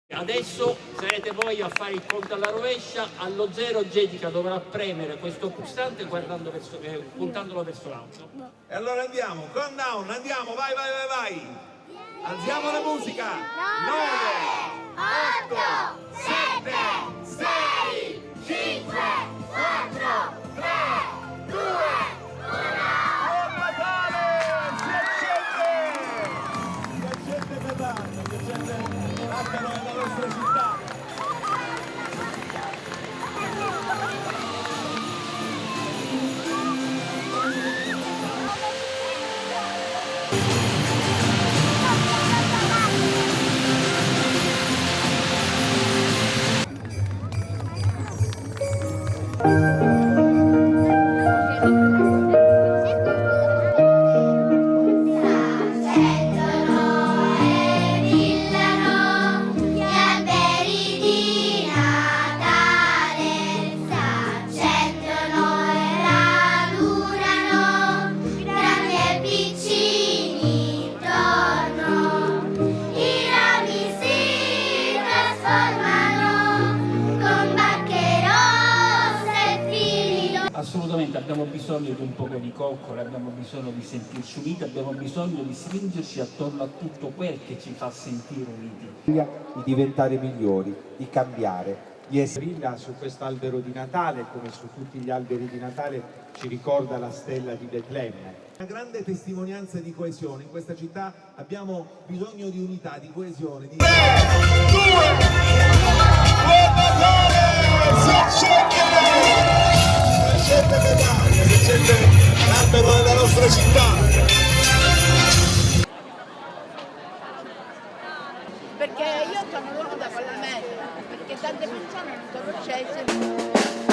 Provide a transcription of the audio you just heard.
Adesso sarete voi a fare il conto alla rovescia, allo 0 Getica dovrà premere questo pulsante puntandolo verso l'alto. E allora andiamo, countdown, andiamo, vai, vai, vai, vai! Alziamo la musica! 9, 8, 7, 6, 5, 4, 3, 2, 1! Buon Natale! Si accende per l'anno, si accende l'albero della nostra città! Assolutamente abbiamo bisogno di un poco di coccole, abbiamo bisogno di sentirci uniti, abbiamo bisogno di stringerci attorno a tutto quel che ci fa sentire uniti. Di diventare migliori, di cambiare, di essere su quest'albero di Natale, come su tutti gli alberi di Natale, ci ricorda la stella di Betlemme. Una grande testimonianza di coesione. In questa città abbiamo bisogno di unità, di coesione. 3, 2, 1! Buon Natale! Si accende medaglia, si accende l'albero della nostra città. Perché io sono venuta con la metro, perché tante persone non sono scese.